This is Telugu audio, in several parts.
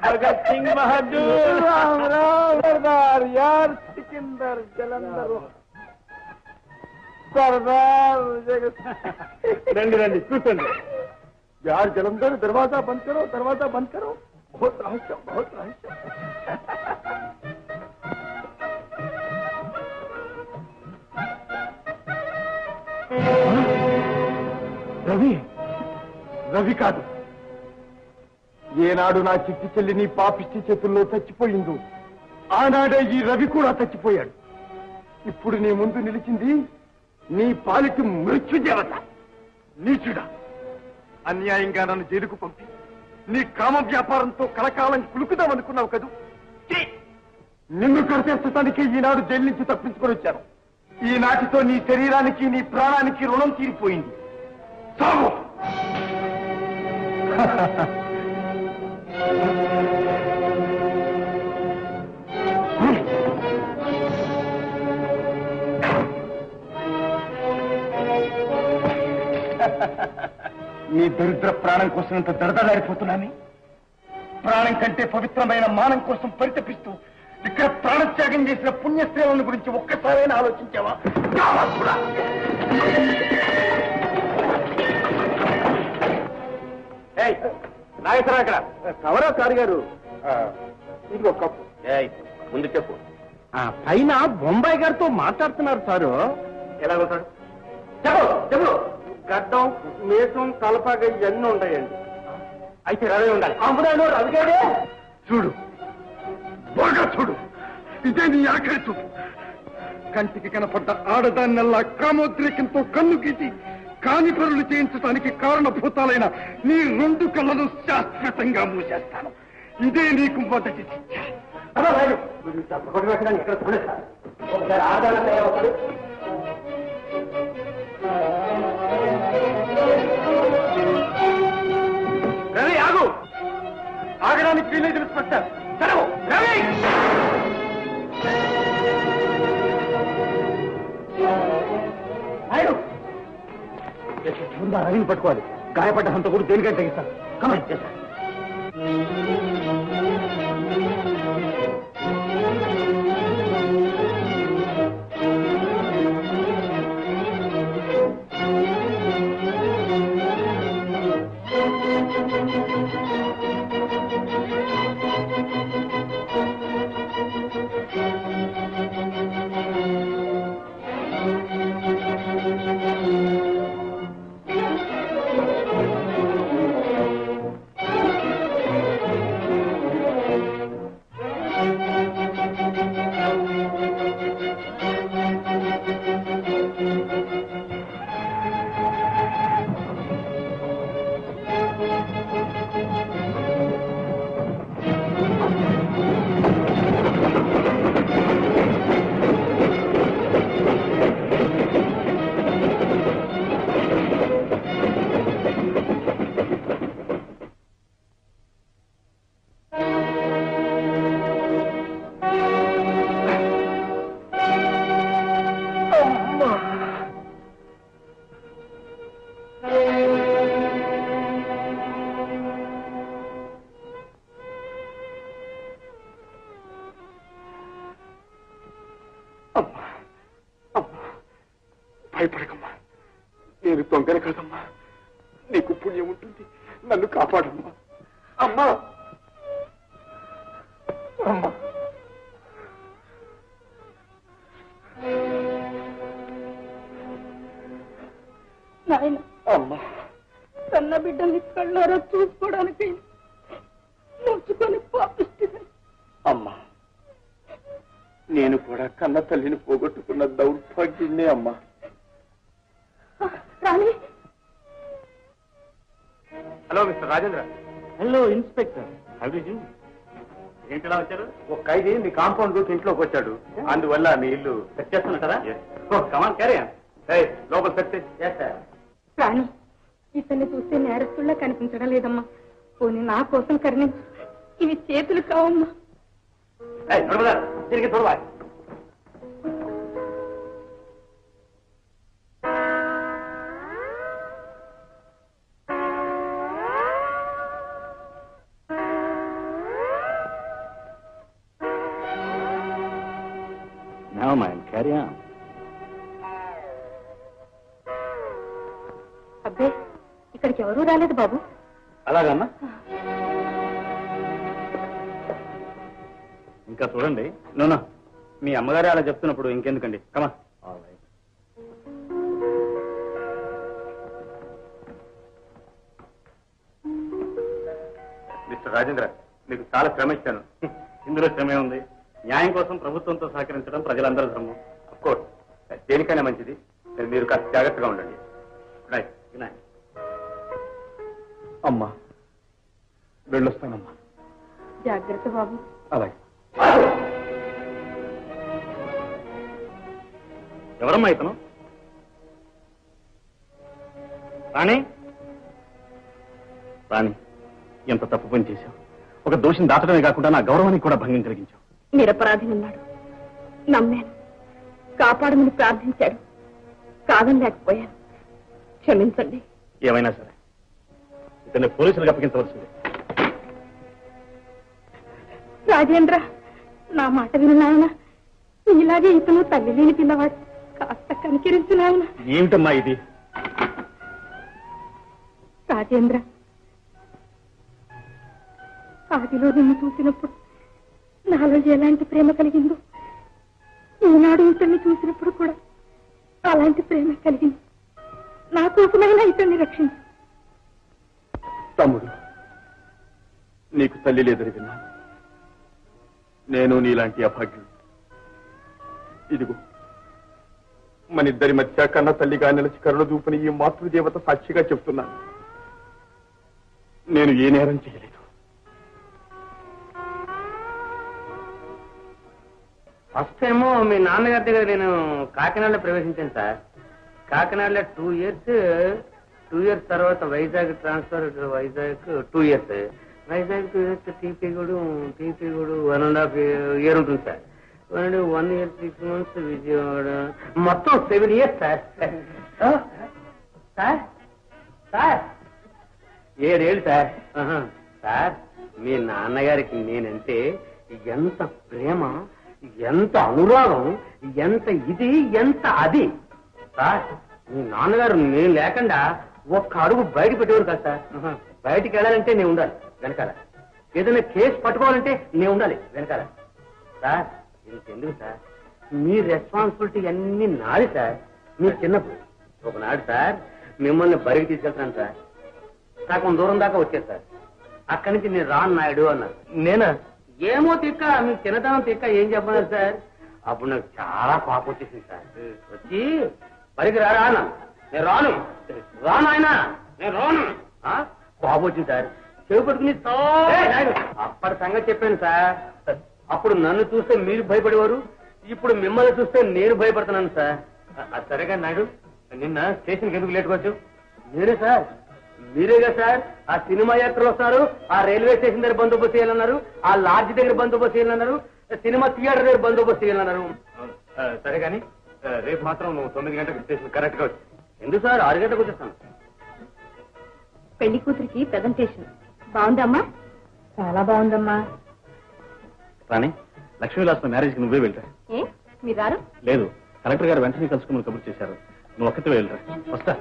भगत सिंह बहादुर राम राम सरदार यार सिकंदर जलंधर सरदार रंडी रंडी కూర్చోండి यार जलंधर दरवाजा बंद करो बहुत रहस्य రవి రవి కాదు ఏనాడు నా చిట్టి చెల్లి నీ పాపిష్టి చేతుల్లో చచ్చిపోయిందో ఆనాడే ఈ రవి కూడా చచ్చిపోయాడు ఇప్పుడు నీ ముందు నిలిచింది నీ పాలిటి మృత్యుదేవత నీచుడా అన్యాయంగా నన్ను జైలుకు పంపి నీ కామ వ్యాపారంతో కలకాలం కులుకుదామనుకున్నావు కదూ నిన్ను కరిచేస్తానికి ఈనాడు జైలు నుంచి తప్పించుకొని వచ్చాను ఈనాటితో నీ శరీరానికి నీ ప్రాణానికి రుణం తీరిపోయింది సాగు నీ దరిద్ర ప్రాణం కోసం ఇంత దడదలాడిపోతున్నాను ప్రాణం కంటే పవిత్రమైన మానం కోసం పరితపిస్తూ ఇక్కడ ప్రాణత్యాగం చేసిన పుణ్యశ్రేవుల గురించి ఒక్కసారైనా ఆలోచించావా నాగేశ్వరరావు ఇక్కడ కవరా కారు గారు ఇదిగో కప్పు ముందు చెప్పు పైన బొంబాయి గారితో మాట్లాడుతున్నారు సారు ఎలాగొస్తాడు చెప్పు చెప్పు గడ్డం మేసం తలపాక ఇవన్నీ ఉంటాయండి అయితే రవి ఉండాలి అమ్ముడాను రవిగాడే చూడు బాగా చూడు ఇదే నీ ఆఖరి చూడు కంటికి కనపడ్డ ఆడదాన్నల్లా కామోద్రేకంతో కన్ను గీసి కాని పనులు చేయించడానికి కారణభూతాలైన నీ 2 కళ్ళను శాశ్వతంగా మూసేస్తాను ఇదే నీకు మొదటి శిక్ష ఒకసారి ఆడదాన్ని రవి ఆగు ఆగడానికి వీలేదు ఇన్స్పెక్టర్ సెలవు రవి ముందా రవిని పట్టుకోవాలి గాయపడ్డ హంతకుడు దేనికంటే తగ్గిస్తాను కమెంట్ చేస్తాను భయపడకమ్మా నేను దొంగని కాదమ్మా నీకు పుణ్యం ఉంటుంది నన్ను కాపాడమ్మా అమ్మా అమ్మా నాయన అమ్మా కన్న బిడ్డల్ని కళ్ళారా చూసుకోవడానికి ముంచుకొని పాపిస్తుంది అమ్మా నేను కూడా కన్న తల్లిని పోగొట్టుకున్న దౌర్భాగ్యుణ్ణే అమ్మా Rani hello mister Rajendra hello inspector ఏంటిలా వచ్చారు ఒక ఖైదీ మీ కాంపౌండ్ దూకి ఇంట్లోకి వచ్చాడు అందువల్ల మీ ఇల్లు సెట్ చేస్తున్నట్టారా కమాన్ క్యారీ లోపల సెట్ చేస్తా రాణి ఇతన్ని చూస్తే నేరస్తుల్లా కనిపించడం లేదమ్మా పోనీ నా కోసం కరుణించు ఇవి చేతులు కావమ్మా తిరిగి చూడవా అబ్బే, ఇక్కడికి ఎవరూ రాలేదు బాబు. అలాగమ్మా. ఇంకా చూడండి. నోనా, మీ అమ్మగారే అలా చెప్తున్నప్పుడు ఇంకెందుకండి. కమా. మిస్టర్ రాజేంద్ర, మీకు చాలా శ్రమ ఇచ్చాను. ఇందులో శ్రమే ఉంది. న్యాయం కోసం ప్రభుత్వంతో సహకరించడం ప్రజలందరూ ధర్మం. అఫ్కోర్స్ దేనికైనా మంచిది. మీరు కాస్త జాగ్రత్తగా ఉండండి. అమ్మా, వెళ్ళొస్తానమ్మా. జాగ్రత్త బాబు. అలాగే. ఎవరమ్మా ఇతను? రాణి, రాణి, ఎంత తప్పు పని చేశావు. ఒక దోషిని దాటడమే కాకుండా నా గౌరవానికి కూడా భంగం కలిగించావు. నిరపరాధి ఉన్నాడు, నమ్మాను, కాపాడమని ప్రార్థించాడు, కాదనలేకపోయాను, క్షమించండి. ఏమైనా సరే ఇతన్ని పోలీసులకు అప్పగించవలసింది. రాజేంద్ర, నా మాట విను నాయన. ఇలాగే ఇతను తల్లి లేని పిల్లవాడు, కాస్త కనికరించు నాయన. ఏమిటమ్మా ఇది? రాజేంద్ర, ఆదిలో నిన్ను చూసినప్పుడు నాలో ఎలాంటి ప్రేమ కలిగిందో, ఈనాడు ఇతన్ని చూసినప్పుడు కూడా అలాంటి ప్రేమ కలిగింది. నా కోసమైనా ఇతన్ని రక్షించు. తమ్ముడు, నీకు తల్లి లేదని విన్నాను. నేను నీలాంటి అభాగ్యుడు. ఇదిగో మన ఇద్దరి మధ్య కన్న తల్లిగా నిలిచి కరుణ చూపుని ఈ మాతృదేవత సాక్షిగా చెప్తున్నాను. నేను ఏ నేరం చేయలేదు. ఫస్ట్ ఏమో మీ నాన్నగారి దగ్గర నేను కాకినాడలో ప్రవేశించాను సార్. కాకినాడలో 2 years తర్వాత Vizag transfer. Vizag 2 years, Vizag 2 years, టీపీగూడు 1.5 year ఉంటుంది సార్. 1 year 6 months విజయవాడ, మొత్తం 7 years సార్. సార్ సార్ 7 ఏళ్ళు సార్. సార్, మీ నాన్నగారికి నేనంటే ఎంత ప్రేమ, ఎంత అనురాగం, ఎంత ఇది, ఎంత అది. సార్, మీ నాన్నగారు నేను లేకుండా ఒక్క అడుగు బయట పెట్టేవారు కాదు సార్. బయటికి వెళ్ళాలంటే నేను ఉండాలి వెనకాల, ఏదైనా కేసు పట్టుకోవాలంటే నేను ఉండాలి వెనకాల. సార్, ఇంకెందుకు సార్, మీ రెస్పాన్సిబిలిటీ అన్ని నాది సార్. మీ చిన్నప్పుడు ఒకనాడు సార్ మిమ్మల్ని బయటికి తీసుకెళ్తాను సార్. సగం దూరం దాకా వచ్చారు సార్. అక్కడి నుంచి నేను రాను నాయుడు అన్నారు. నేనా? ఏమో తిక్క, మీ చిన్నతనం తిక్క ఏం చెప్పన్నారు సార్. అప్పుడు నాకు చాలా కోపం వచ్చేసింది సార్. వచ్చి పరికి రారా అన్న. నేను రాను ఆయన, నేను రాను. కోపం వచ్చింది సార్. చెవి పట్టుకుని అప్పటి సంగతి చెప్పాను సార్. అప్పుడు నన్ను చూస్తే మీరు భయపడేవారు, ఇప్పుడు మిమ్మల్ని చూస్తే నేను భయపడుతున్నాను సార్. అది సరేగా నాయుడు, నిన్న స్టేషన్కి ఎందుకు లేట్గా వచ్చు? నేనే సార్. మీరేగా సార్ ఆ సినిమా యాత్రలు వస్తారు, ఆ రైల్వే స్టేషన్ దగ్గర బందోబస్తు చేయాలన్నారు, ఆ లాడ్జ్ దగ్గర బందోబస్తు చేయాలన్నారు, సినిమా థియేటర్ దగ్గర బందోబస్తు చేయాలన్నారు. సరే కానీ రేపు మాత్రం నువ్వు 9 గంటలకు స్టేషన్ కరెక్ట్ గా వచ్చు. ఎందుకు సార్ 6 గంటలకు వచ్చేస్తాను. పెళ్లి కూతురికి ప్రెజెంటేషన్ బాగుందమ్మా? చాలా బాగుందమ్మా. రాణి, లక్ష్మీవిలాస్ మ్యారేజ్ కి నువ్వే వెళ్ళరా. ఏ మీరు రారు? లేదు, కలెక్టర్ గారు వెంటనే కలుసుకుని కబుర్ చేశారు. నువ్వు ఒక్కతే వెళ్ళరా. వస్తా.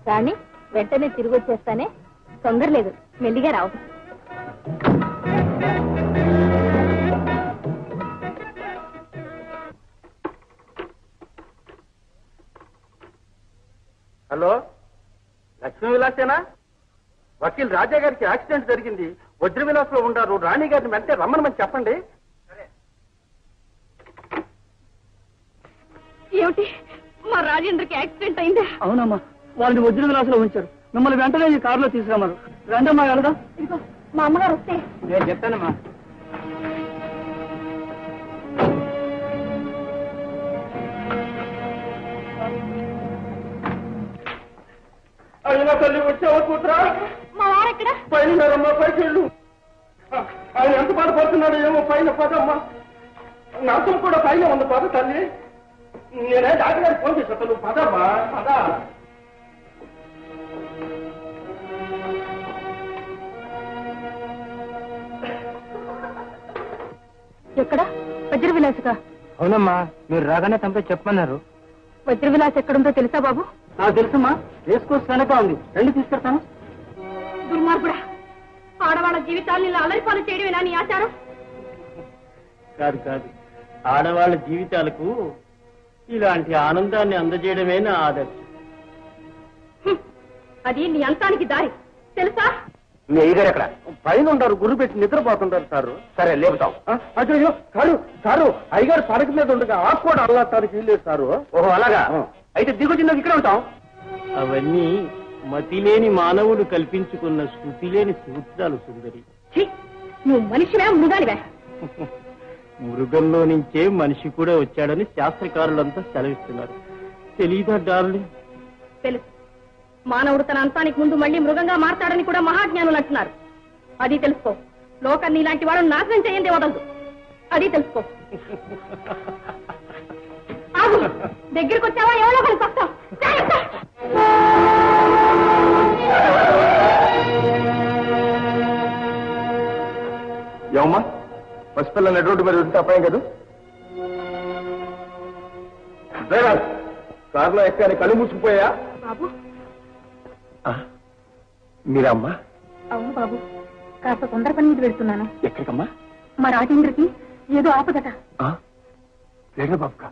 రాణి, వెంటనే తిరిగి వచ్చేస్తానే, తొందర లేదు, మెల్లిగా రావు. హలో, లక్ష్మీ విలాసేనా? వకీల్ రాజా గారికి యాక్సిడెంట్ జరిగింది, వజ్ర విలాస్ లో ఉండారు. రాణి గారిని వెంటనే రమ్మనమని చెప్పండి. ఏమిటి, మా రాజేంద్రకి యాక్సిడెంట్ అయిందా? అవునమ్మా, వాళ్ళని వజ్ర విలాస్ లో ఉంచారు. మిమ్మల్ని వెంటనే ఈ కారులో తీసుకురమ్మరు. రండమ్మా, వెళదాం. ఇదిగో మా అమ్మగారు వస్తే నేను చెప్తానమ్మా. అయినా తల్లి వచ్చావా కూతురా? మా వారెక్కడ? పైన రమ్మా, పైకి వెళ్ళు. ఆయన ఎంత బాధపడుతున్నాడు ఏమో. పైన పదమ్మా, నర్సం కూడా పైన ఉంది. పద తల్లి, నేనే డాక్టర్ గారికి ఫోన్ చేసా. నువ్వు పదమ్మా, పద. ఎక్కడ? వజ్ర విలాసుగా? అవునమ్మా, మీరు రాగానే తమతో చెప్పమన్నారు. వజ్ర విలాస్ ఎక్కడుందో తెలుసా బాబు? నాకు తెలుసమ్మా, రేస్ కోర్స్ వెనక ఉంది, రండి తీసుకెళ్తాను. దుర్మార్గుడా, ఆడవాళ్ళ జీవితాన్ని ఇలా అలరిపాలు చేయడమేనా నీ ఆచారం? కాదు కాదు, ఆడవాళ్ళ జీవితాలకు ఇలాంటి ఆనందాన్ని అందజేయడమే నా ఆదర్శం. అది నీ అంతానికి దారి తెలుసా? మీ అయ్యగారు ఎక్కడ? పైన ఉంటారు, గురు పెట్టి నిద్రపోతుంటారు సార్. సరే లేపుతాం. అయ్యో కాదు సారు, అయ్యగారు పడక మీద ఉండగా ఆ కూడా అల్లాటానికి వీల్లేదు సారు. ఓహో అలాగా, అయితే దిగుచిన్నది ఇక్కడ ఉంటాం. అవన్నీ మతిలేని మానవుడు కల్పించుకున్న శృతి లేని సూత్రాలు సుందరి. నువ్వు మనిషివే మృగానివే? మృగంలో నుంచే మనిషి కూడా వచ్చాడని శాస్త్రకారులంతా సెలవిస్తున్నారు. తెలీదా డార్లింగ్? తెలుసు, మానవుడు తన అంతానికి ముందు మళ్ళీ మృగంగా మారతాడని కూడా మహాజ్ఞానులు అంటున్నారు. అది తెలుసుకో. లోకాన్ని ఇలాంటి వాడు నాశనం చేయండి వదలదు. అది తెలుసుకో. ఆగు, దగ్గరికి వచ్చావా ఎవరో ఒకరు కష్టం. ఏమమ్మా, పసిపిల్లలు ఎటువంటి మరి ఉంటే అపాయం కదా? డ్రైవర్, కారులో ఎక్కని కళ్ళు మూసుకుపోయా? బాబు. మీరమ్మా? అవును బాబు, కాస్త తొందర పని మీద వెళ్తున్నాను. ఎక్కడికమ్మా? మా రాజేంద్రకి ఏదో ఆపదట. రేణు బాబుకా?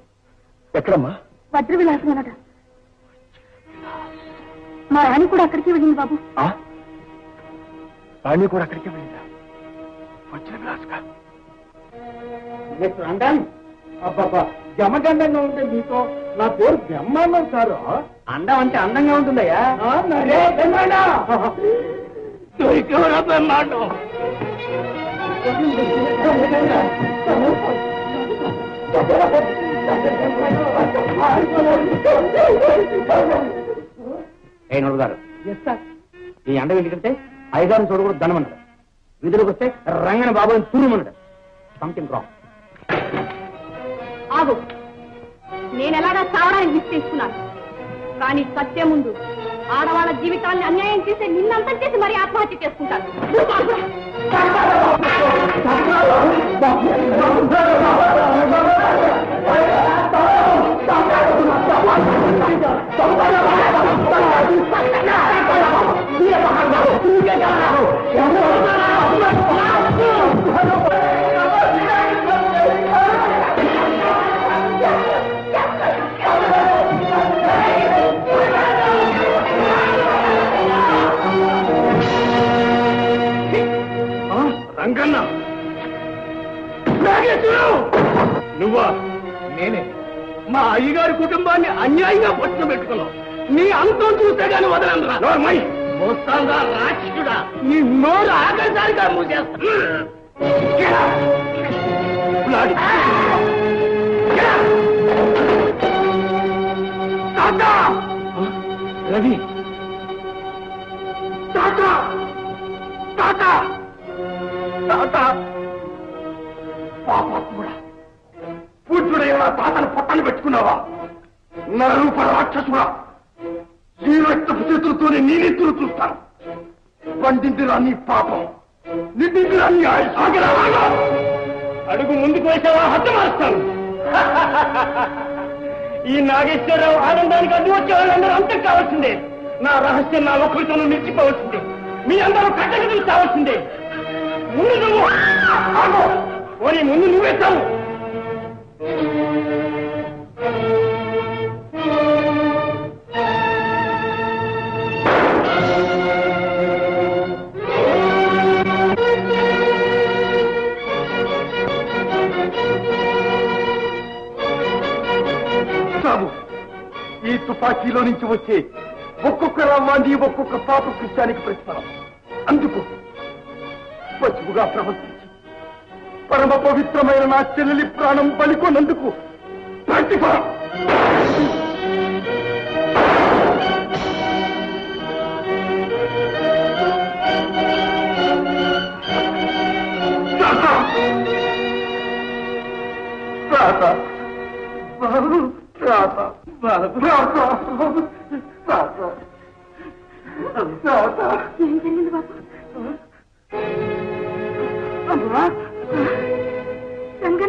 ఎక్కడమ్మా? వజ్ర విలాసమేనట. మా రాణి కూడా అక్కడికి వెళ్ళింది బాబు. రాణి కూడా అక్కడికి వెళ్ళిందా? వజ్ర విలాసుగా? అబ్బాబా, జమగండంగా ఉంటే మీతో నా పేరు బ్రహ్మాండం సారు. అందం అంటే అందంగా ఉంటుందయ్యా. బ్రహ్మాండం. ఏ నోడు గారు, ఈ అండ ఎందుకంటే అయ్యగారిని చూడకూడదు ధనమన్నాడు. వీధిలోకి వస్తే రంగన బాబుని తూరుమన్నాడు. Something wrong. ఆగు, నేను ఎలాగా చావడానికి నిశ్చయిస్తున్నాను. కానీ సత్యం ముందు ఆడవాళ్ళ జీవితాన్ని అన్యాయం చేసి నిన్నంతం చేసి మరీ ఆత్మహత్య చేసుకుంటాను. రంగన్న, నువ్వా? నేనే. మా అయ్యగారి కుటుంబాన్ని అన్యాయంగా పట్టుకు పెట్టుకున్నావు. నీ అంతం చూస్తే గాని వదలరా. మోస్తాంగా రాక్షసుడా, నీ నోరు ఆఖరిసారిగా మూసేస్తా. రవి, తాత తాత తాత, పాపాత్ముడా, పూజ్యుడైన తాతను పొట్టను పెట్టుకున్నావా? నరరూప రాక్షసుడా, ఈ రక్తపు చేతులతోనే నీ నెత్తులు చూస్తాను. పండిందిరా నీ పాపం, నిండిందిరా నీ ఆయుష్. అడుగు ముందుకు వేసావా హతమారుస్తాను. ఈ నాగేశ్వరరావు ఆనందానికి అడ్డు వచ్చే వాళ్ళందరూ అంతం కావాల్సిందే. నా రహస్యం నా ఒక్కరితో నిలిచిపోవాల్సిందే. మీ అందరూ కట్టగదులు కావాల్సిందే. ముందు నువ్వు పోనీ, ముందు నువ్వే చావు. చావు. ఈ తుపాకీలో నుంచి వచ్చే ఒక్కొక్క రామాన్ని ఒక్కొక్క పాప కృత్యానికి ప్రతిఫలం. అందుకు పశువుగా ప్రవర్తించి పరమ పవిత్రమైన నా చెల్లెలి ప్రాణం బలికొన్నందుకు ప్రతిఫలం. ఏం జరిగింది బాబు? రంగ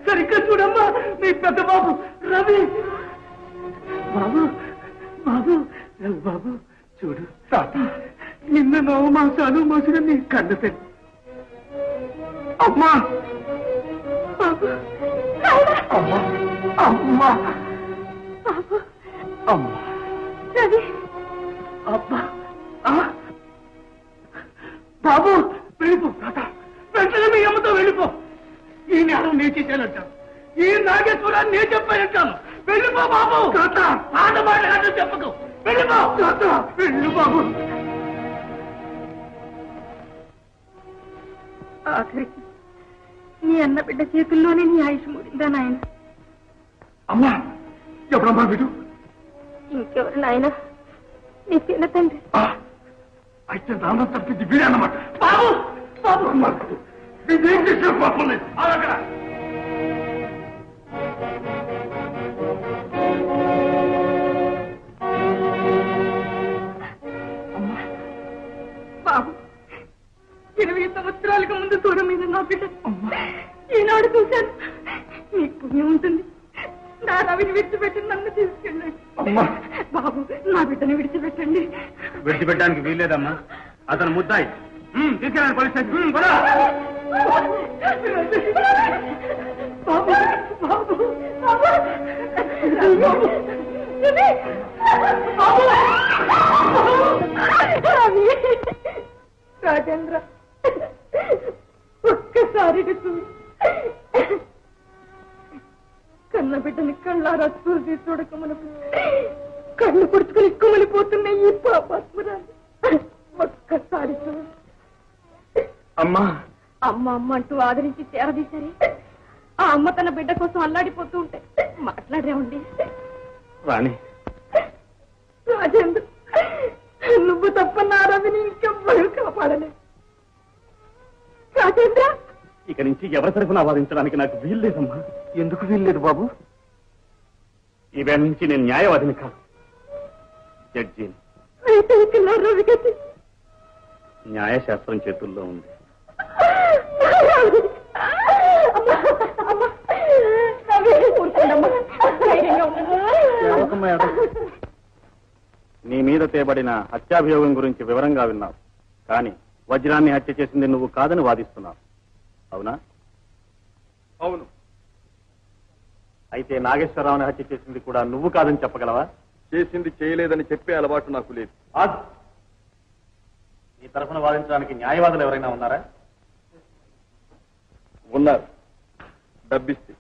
సరిగ్గా చూడమ్మా మీ పెద్ద బాబు రవి. బాబు బాబు బాబు చూడు తాత నిన్న 9 మాసాలు మోసిన నీ కన్ను పెద్ద అమ్మా. అమ్మా అమ్మా అమ్మా రవి అబ్బా బాబు వెళ్ళిపో తాత, వెంటనే మీ అమ్మతో వెళ్ళిపో. ఈ నేరం నేను చేశానంటాను, ఈ నాగేశ్వరాన్ని నేను చెప్పానంటాను. వెళ్ళిపో బాబు తాత, ఆటమాట చెప్పకు. వెళ్ళిపో తాత, వెళ్ళు బాబు. ఆఖరికి నీ అన్న బిడ్డ చేతుల్లోనే నీ ఆయుష్ మూడిందా నాయన? అమ్మా ఎవరమ్మా వీడు? ఇంకెవరు నాయన? నీ పిల్ల తండ్రి. అయితే నాన్న తప్పింది వీడే అన్నమాట. బాబు బాబు వీడేం చేసిన పాపం లేదు. అక్కడ బాబు 20 సంవత్సరాలకు ముందు దూరం మీద నా బిడ్డ ఈనాడు చూశాను. నీకు పుణ్యం ఉంటుంది. నా రవిని విడిచిపెట్టి నన్ను తీసుకెళ్ళండి. బాబు నా బిడ్డని విడిచిపెట్టండి. విడిచిపెట్టడానికి వీల్లేదమ్మా, అతను ముద్దాయి. తీసుకెళ్ళండి పోలీస్ స్టేషన్. బాబు బాబు రాజేంద్ర ఒక్కసారి కన్న బిడ్డని కళ్ళారా చూసి చూడకమని కళ్ళు పుడుచుకుని కుమిలిపోతున్నాయి ఈ పాపాత్మరాలు. ఒక్కసారి చూడు. అమ్మా అమ్మ అమ్మ అంటూ ఆదరించి చేరదీశారే. ఆ అమ్మ తన బిడ్డ కోసం అల్లాడిపోతూ ఉంటే మాట్లాడేవండి. రాణి రాజేంద్ర నువ్వు తప్ప నా రవిని ఇంకెవ్వరూ కాపాడలేదు. రాజేంద్ర ఇక నుంచి ఎవరి తరఫున వాదించడానికి నాకు వీల్లేదమ్మా. ఎందుకు వీల్లేదు బాబు? ఈవేళ నుంచి నేను న్యాయవాదిని కాదు, జడ్జిని. అయితే ఇక నా రవి గతి న్యాయశాస్త్రం చేతుల్లో ఉంది. నీ మీద తేబడిన హత్యాభియోగం గురించి వివరంగా విన్నావు, కానీ వజ్రాన్ని హత్య చేసింది నువ్వు కాదని వాదిస్తున్నావు, అవునా? అవును. అయితే నాగేశ్వరరావుని హత్య చేసింది కూడా నువ్వు కాదని చెప్పగలవా? చేసింది చేయలేదని చెప్పే అలవాటు నాకు లేదు. నీ తరఫున వాదించడానికి న్యాయవాదులు ఎవరైనా ఉన్నారా? ఉన్నారు, డబ్బిస్తే.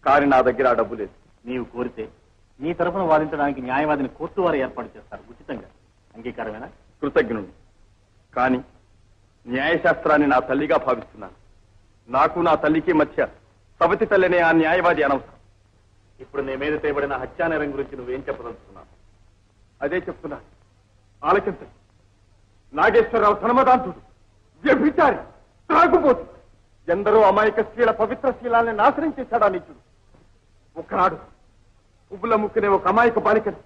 కానీ నా దగ్గర ఆ డబ్బు లేదు. నీవు కోరితే నీ తరఫున వాదించడానికి న్యాయవాదిని కోర్టు వారు ఏర్పాటు చేస్తారు, ఉచితంగా. అంగీకారమేనా? కృతజ్ఞుడు. కానీ న్యాయశాస్త్రాన్ని నా తల్లిగా భావిస్తున్నాను. నాకు నా తల్లికి మధ్య సవతి తల్లినే ఆ న్యాయవాది అనవసరం. ఇప్పుడు నీ మీద తేబడిన హత్యానేరం గురించి నువ్వేం చెప్పదలుచుకున్నావు? అదే చెప్తున్నాను, ఆలకించండి. నాగేశ్వరరావు ధనమదాంతుడు, వ్యభిచారి, త్రాగుబోతు. ఎందరో అమాయక స్త్రీల పవిత్ర శీలాన్ని నాశనం చేశాడా నీచుడు. ఒకనాడు పువ్వుల ముక్కునే ఒక అమాయక బాలికను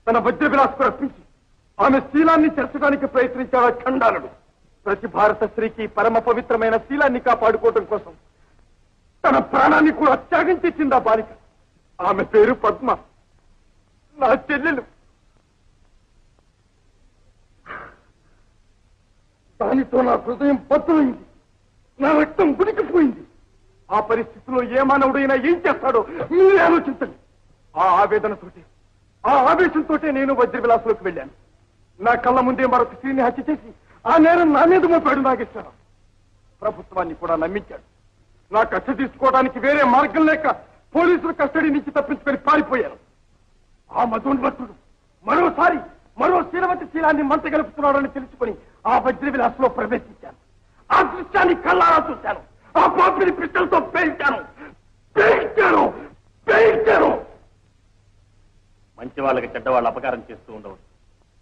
తన వజ్ర విలాసుకు రప్పించి ఆమె శీలాన్ని చెరచడానికి ప్రయత్నించాడు ఖండాలుడు. ప్రతి భారత స్త్రీకి పరమ పవిత్రమైన శీలాన్ని కాపాడుకోవడం కోసం తన ప్రాణాన్ని కూడా త్యాగం చేసింది ఆ బాలిక. ఆమె పేరు పద్మ, నా చెల్లెలు. దానితో నా హృదయం బద్దలైంది, నా రక్తం గుడికిపోయింది. ఆ పరిస్థితిలో ఏ మానవుడైనా ఏం చేస్తాడో మీరే ఆలోచించండి. ఆ ఆవేశంతో నేను వజ్ర విలాసులకు వెళ్ళాను. నా కళ్ళ ముందే మరొక స్త్రీని హత్య చేసి ఆ నేరం నా మీద మోపాడు నాగేశ్వరరావు. ప్రభుత్వాన్ని కూడా నమ్మించాడు. నా కక్ష తీసుకోవడానికి వేరే మార్గం లేక పోలీసుల కస్టడీ నుంచి తప్పించుకొని పారిపోయాను. ఆ మధోన్మత్తుడు మరో శీలవతి శీలాన్ని మంట గలుపుతున్నాడని తెలుసుకుని ఆ వజ్ర విలాసంలో ప్రవేశించాను. ఆ దృశ్యాన్ని కళ్ళారా చూశాను. ఆ పాపిని పిట్టలతో పేల్చాను. మంచి వాళ్ళకి చెడ్డవాళ్ళు అపకారం చేస్తూ ఉండవచ్చు.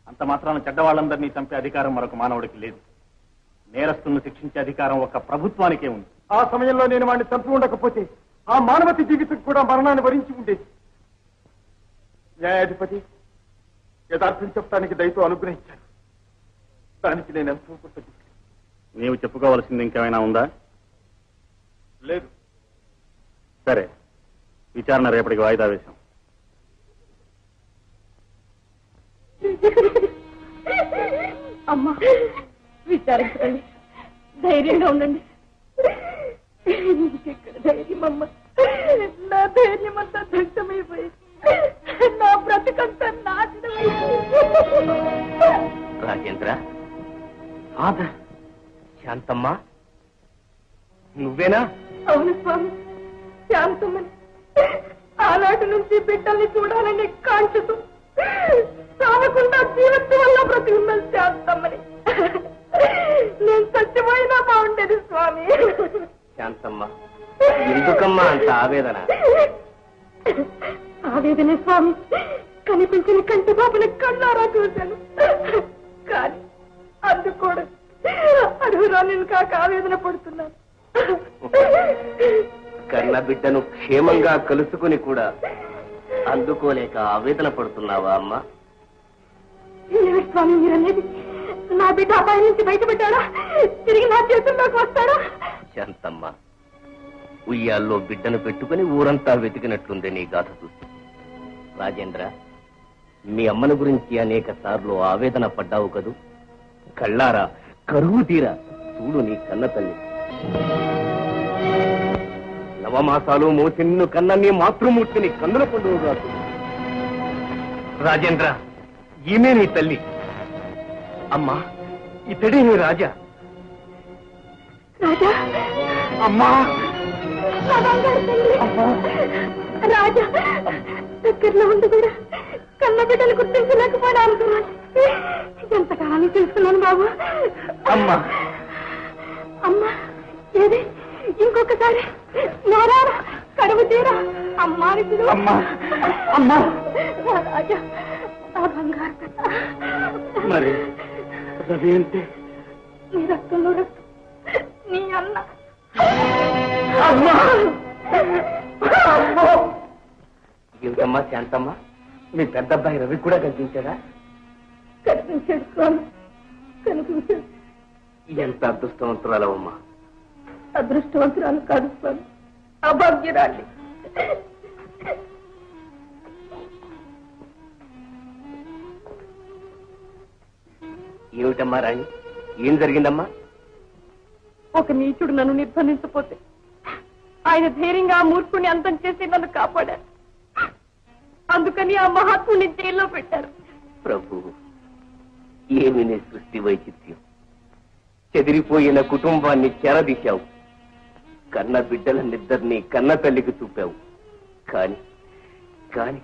అంత మాత్రాన చెడ్డవాళ్ళందరినీ చంపే అధికారం మరొక మానవుడికి లేదు. నేరస్తులను శిక్షించే అధికారం ఒక ప్రభుత్వానికే ఉంది. ఆ సమయంలో నేను వాడిని చంపి ఉండకపోతే ఆ మానవతి జీవితం కూడా మరణాన్ని వరించి ఉండేది. న్యాయాధిపతి యథార్థం చెప్పడానికి దయతో అనుగ్రహించాను. దానికి నేను ఎంతో కృతజ్ఞుడిని. నీవు చెప్పుకోవాల్సింది ఇంకేమైనా ఉందా? లేదు. సరే, విచారణ రేపటికి వాయిదా వేశాం. అమ్మా, విచారించకండి, ధైర్యంగా ఉండండి. ఇంకెక్కడ ధైర్యం అమ్మా? నా ధైర్యం అంతా దగ్ధమైపోయింది. నా బ్రతుకంతా నాశనమైపోయింది. రాజేంద్ర, ఫాదర్, శాంతమ్మ, నువ్వేనా? అవును స్వామి, శాంతమ్మని. ఆనాటి నుంచి బిడ్డల్ని చూడాలని కాంక్షతో చావకుండా జీవితం వల్ల బ్రతికున్న శాంతమ్మని. నేను సత్యమైనా బాగుండేది స్వామి. శాంతమ్మ, ఎందుకమ్మా అంత ఆవేదన? ఆవేదనే స్వామి, కనిపించిన కంటి బాబుని కళ్ళారా చూశాను. కానీ అందుకోడు అడుగురా నేను కాక ఆవేదన పడుతున్నాను. కన్న బిడ్డను క్షేమంగా కలుసుకుని కూడా అందుకోలేక ఆవేదన పడుతున్నావా అమ్మా? ఏమి స్వామి మీరనేది? నా బిడ్డ అబ్బాయి నుంచి బయటపెట్టాడా? తిరిగి నా చేతుల్లోకి వస్తాడా? శాంతమ్మ, ఉయ్యాల్లో బిడ్డను పెట్టుకుని ఊరంతా వెతికినట్లుంది నీ గాథ చూసి. రాజేంద్ర, మీ అమ్మను గురించి అనేక సార్లు ఆవేదన పడ్డావు కదూ. కళ్ళారా కరువు తీరా చూడు నీ కన్న తల్లి. నవమాసాలు మోసిన్ను కన్న నీ మాతృమూర్తిని కన్నుల పండుగ కాదు. రాజేంద్ర, ఈమె నీ తల్లి. అమ్మా, ఇతడే నీ రాజా. రాజా, అమ్మా, రాజా, దగ్గరలో ఉండి కూడా కన్న బిడ్డలు గుర్తించలేకపోయినా అనుకున్నాను. ఎంతకాలం తెలుసుకున్నాను బాబు. అమ్మా, అమ్మా ఏది ఇంకొకసారి నేరారా కడుపు తీరా అమ్మాని పిలువు. అమ్మా, అమ్మా. రాజా, ఆ బంగారు మరి రవి అంటే నీ రక్తంలో రక్తం, నీ అన్న. ఏమిటమ్మా శాంతమ్మ, మీ పెద్ద అబ్బాయి రవి కూడా కనిపించాడా? కనిపించాడు స్వామి, కనిపించాడు. ఎంత అదృష్టవంతురాలవమ్మా. అదృష్టవంతురాలు కాదు స్వామి, అభాగ్యురాలి. ఏమిటమ్మా రాణి, ఏం జరిగిందమ్మా? ఒక నీచుడు నన్ను నిర్బంధించపోతే ఆయన ధైర్యంగా ఆ మూర్ఖుని అంతం చేసి నన్ను కాపాడారు. అందుకని ఆ మహాత్ముని జైల్లో పెట్టారు. ప్రభు, ఏమి నీ సృష్టి వైచిత్యం. చెదిరిపోయిన కుటుంబాన్ని చెరదీశావు. కన్న బిడ్డలనిద్దరినీ కన్న తల్లికి చూపావు. కాని కాని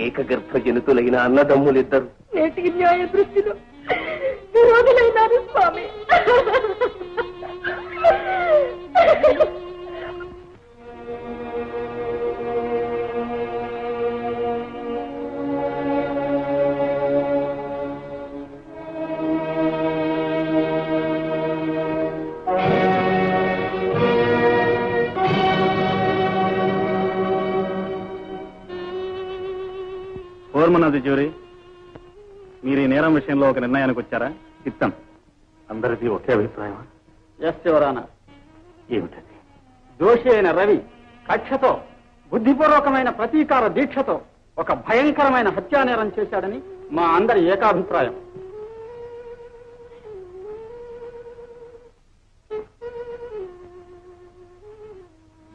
ఏకగర్భ జనితులైన అన్నదమ్ములిద్దరు నేటికి న్యాయ దృష్టిలో విరోధులైనారు స్వామి. ఓర్మన్నది జ్యూరీ, మీరు ఈ నేరం విషయంలో ఒక నిర్ణయానికి వచ్చారా? చిత్తం. అందరిది ఒకే అభిప్రాయమా? Yes your honour. ఏమిటది? దోషి అయిన రవి కక్షతో, బుద్ధిపూర్వకమైన ప్రతీకార దీక్షతో ఒక భయంకరమైన హత్యానేరం చేశాడని మా అందరి ఏకాభిప్రాయం.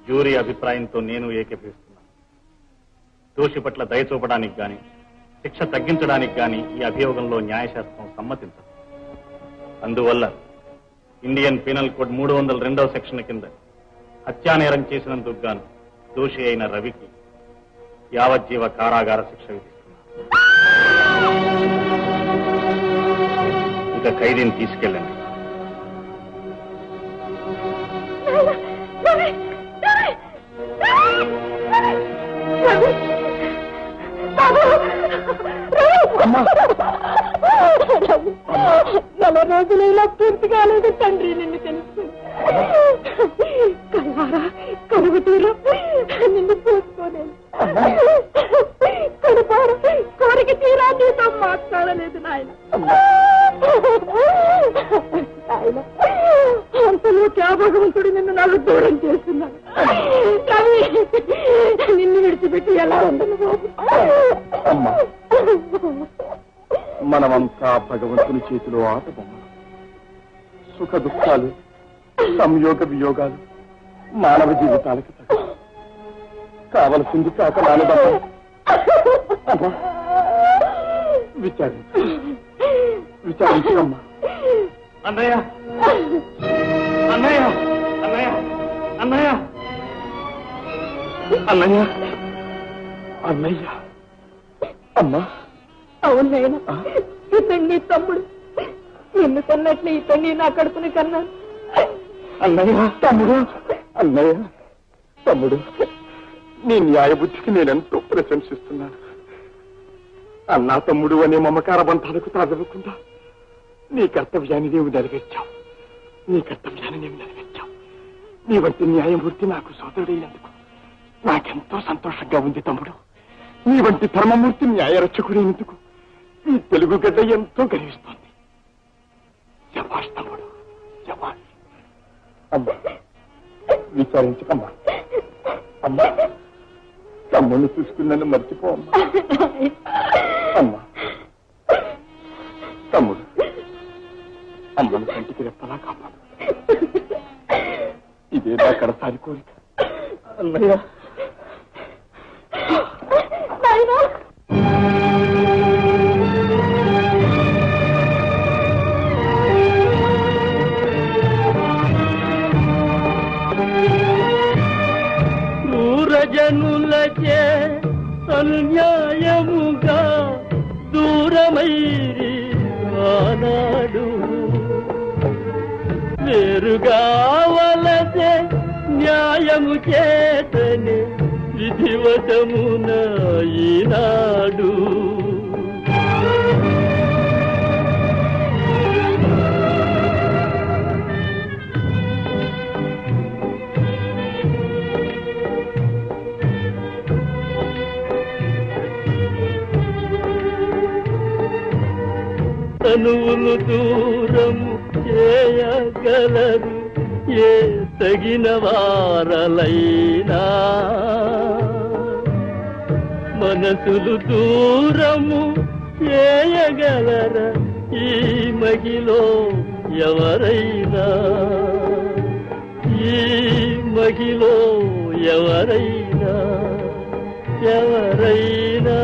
జ్యూరీ అభిప్రాయంతో నేను ఏకీభవిస్తున్నాను. దోషి పట్ల దయ చూపడానికి గాని, శిక్ష తగ్గించడానికి గాని ఈ అభియోగంలో న్యాయశాస్త్రం సమ్మతించదు. అందువల్ల ఇండియన్ పీనల్ కోడ్ 302వ సెక్షన్ కింద హత్యానేరం చేసినందుకు గాను దోషి అయిన రవికి యావజ్జీవ కారాగార శిక్ష విధిస్తున్నాను. ఇక ఖైదీని తీసుకెళ్ళండి. నెల రోజులు ఇలా పూర్తి కాలేదు తండ్రి, నిన్ను తెలుసు. కల్లారా కరువు తీరు నిన్ను చూసుకోలేదు. కడుపారు కోరిక తీరా నీతో మాట్లాడలేదు నాయన. అంతలో క్యా భగవంతుడు నిన్ను నాకు దూరం చేస్తున్నాడు. విడిచిపెట్టి ఎలా ఉండను బాబు. అమ్మా, మనమంతా భగవంతుని చేతిలో ఆట బొమ్మలు. సుఖ దుఃఖాలు, సంయోగ వియోగాలు మానవ జీవితాలకు తగ్గ కావలసింది కాక నానదమ్మా. విచారించమ్మా. అన్నయ్య, అన్నయ్య, అన్నయ్య, అన్నయ్య, అన్నయ్య, అన్నయ్య, అమ్మా. అవును నాయన, ఇతన్ని నీ తమ్ముడు. నిన్ను కన్నట్లు ఇతన్ని నా కడుపుని కన్నాను. అన్నయ్య, తమ్ముడు, అన్నయ్య, తమ్ముడు, నీ న్యాయబుద్ధికి నేనెంతో ప్రశంసిస్తున్నాను. అన్నా తమ్ముడు అనే మమకార బంధాలకు తాగకుండా నీ కర్తవ్యాన్ని నీవు నెరవేర్చావు. నీ వంటి న్యాయమూర్తి నాకు సోదరుడైనందుకు నాకెంతో సంతోషంగా ఉంది తమ్ముడు. నీ వంటి ధర్మమూర్తి న్యాయరక్షకుడైనందుకు ఈ తెలుగు గడ్డ ఎంతో గర్విస్తోంది. శభాష్ తమ్ముడు, శభాష్. అమ్మా, విచారించకమ్మా. అమ్మా, తమ్ముడిని చూసుకున్నాను మర్చిపో అమ్మా. అమ్మా, తమ్ముడు, అమ్మను కంటికి రెప్పలా కాపాడు. ఇదే నా కడసారి కోరిక. అన్నయ్య, క్రూరజనులచే అన్యాయముగా దూరమైరి ఆనాడు వేరుగా వలసే న్యాయము చేతనే విధివశమున ఈనాడు. తనువులు దూరము చేయగలరు ఏ తగిన వారలైనా, మనసులు దూరము చేయగలర ఈ మహిలో ఎవరైనా, ఈ మహిలో ఎవరైనా, ఎవరైనా